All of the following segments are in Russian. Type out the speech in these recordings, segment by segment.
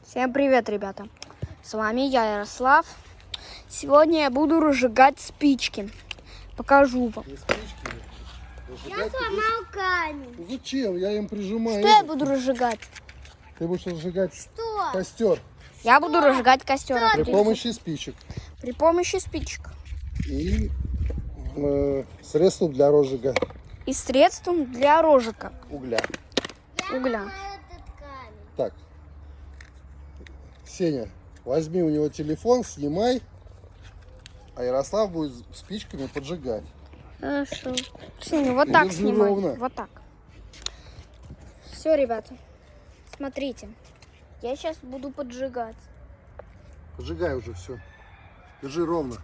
Всем привет, ребята! С вами я, Ярослав. Сегодня я буду разжигать спички. Покажу вам. Не спички. Я сломал камень. Ну зачем? Я им прижимаю. Что я буду разжигать? Ты будешь разжигать Что? костер Я буду разжигать костер. при помощи спичек При помощи спичек. и средств для розжига И средством для розжига угля. угля. Этот камень. Так, Сеня, возьми у него телефон, снимай, а Ярослав будет спичками поджигать. Хорошо. Сеня, вот так Держи снимай. ровно. Вот так. Все, ребята. Смотрите. Я сейчас буду поджигать. Поджигай уже все. Держи ровно.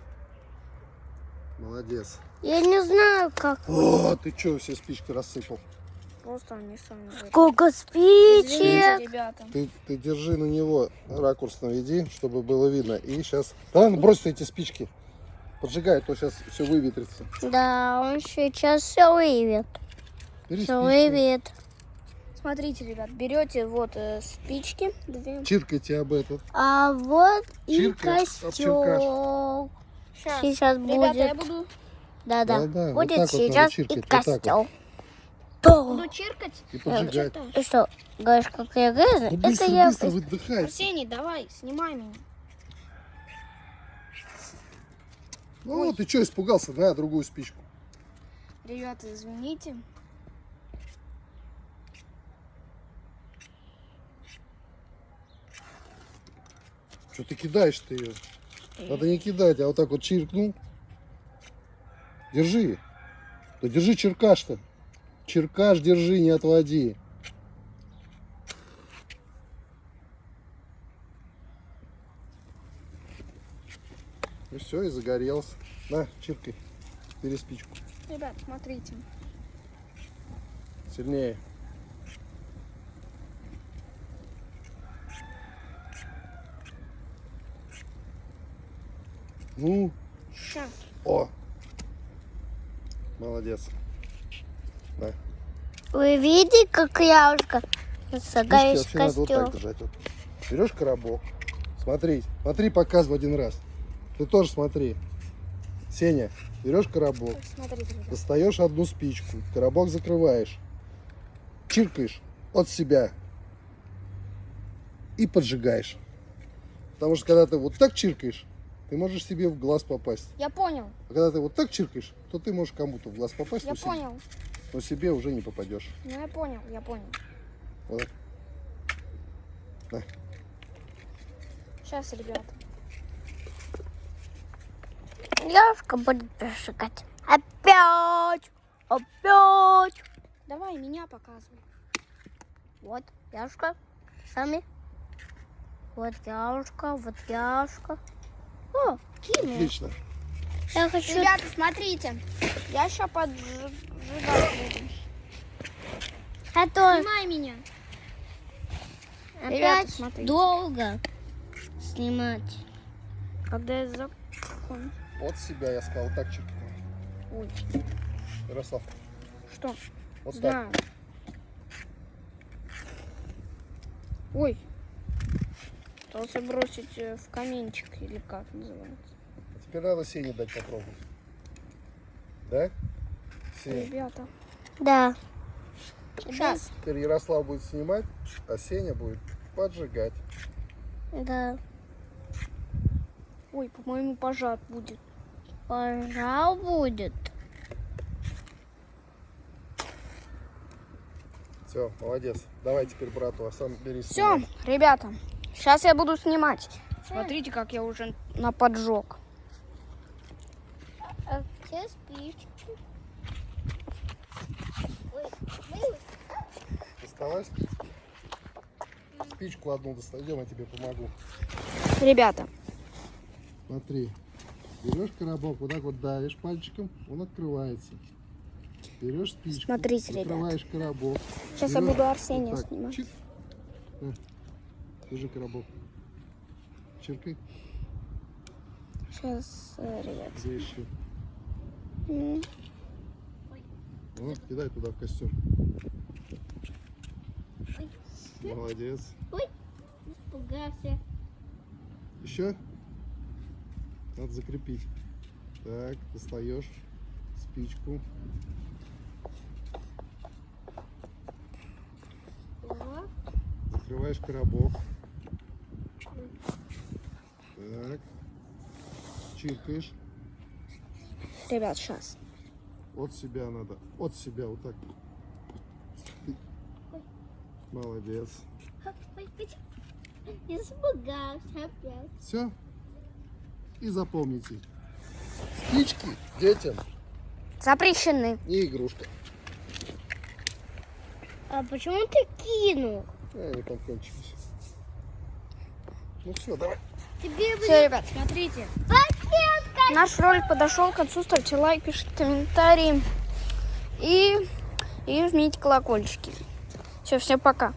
Молодец. Я не знаю, как. О, ты что, все спички рассыпал? Просто они сами. Сколько Извините, спичек. ребята. Ты держи на него, ракурс наведи, чтобы было видно. И сейчас... Да ладно, брось ты эти спички. Поджигай, а то сейчас все выветрится. Да, он сейчас все выявит. Бери Все спички. выявит. Смотрите, ребят, берете вот спички. Две. Чиркайте об этот. А вот и Чиркай, костер. Сейчас Ребята, я будет. буду Да-да. Да-да, вот Будет так вот надо сейчас и чиркать, вот так костер. чиркать. И поджигать. Ты что, говоришь, как я грязный? Ну Это быстро, я... быстро выдыхай. Арсений, давай, снимай меня. Ну, ты что испугался? На, другую спичку. Ребята, извините. Что ты кидаешь-то ее? Надо не кидать, а вот так вот чиркнул. Держи. Да держи черкаш-то. Черкаш держи, не отводи. И все, и загорелся. На, чиркай. Бери спичку. Ребят, смотрите. Сильнее. Ну, Сейчас. о. Молодец. Да. Вы видите, как яушка Спички сагаешь вообще надо вот так костер? держать. Вот. Берешь коробок. Смотри, смотри, показывай один раз. Ты тоже смотри. Сеня, берешь коробок, Смотрите, ребят. достаешь одну спичку, коробок закрываешь, чиркаешь от себя и поджигаешь. Потому что когда ты вот так чиркаешь, ты можешь себе в глаз попасть. Я понял, А когда ты вот так чиркаешь, то ты можешь кому-то в глаз попасть, я но, понял. но себе уже не попадешь. Ну, я понял, я понял. Вот так. На. Сейчас, ребята. Яушка будет прожигать. Опять! Опять! Давай, меня показывай. Вот яушка. Сами. Вот яушка, вот яушка. О, Кима. Отлично. Я хочу... Ребята, смотрите. Я сейчас поджигать буду. А то Снимай меня. опять Ребята, смотрите. долго снимать. Когда я закончу. От себя я сказал, так чиркнул. Ой, Ярослав, что? вот так. Знаю. Ой. Пытался бросить в каменчик, или как называется. Теперь надо Сене дать попробовать. Да? Сеня. Ребята. Да. Сейчас. Теперь Ярослав будет снимать, а Сеня будет поджигать. Да. Ой, по-моему, пожар будет. Пожар будет. Все, молодец. Давай теперь брату, а сам бери. Все, снимай. ребята. Сейчас я буду снимать. Смотрите, как я уже на поджог. А где спички? Доставай спичку. Спичку одну достаем, я тебе помогу. Ребята, Смотри. Берешь коробок, вот так вот давишь пальчиком, он открывается. Берешь спичку, Смотрите, закрываешь коробок. сейчас я берешь буду Арсения вот так, снимать. чик. На, держи коробок. Чиркай. Сейчас, ребят. Где еще? М, Вот, кидай туда в костер. Молодец. Ой, испугался. Да, все. Еще? Надо закрепить. Так, достаешь спичку. Ага. Закрываешь коробок. Так. Чиркаешь. Ребят, сейчас. От себя надо. От себя вот так. Молодец. Ой, я испугалась опять. Все. И запомните. Спички детям Запрещены. не игрушка. А почему ты кинул? Они там кончились. Ну все, давай. Тебе Все, ребят, смотрите. Наш ролик подошел к концу. Ставьте лайк, пишите комментарии. И жмите колокольчики. Все, всем пока.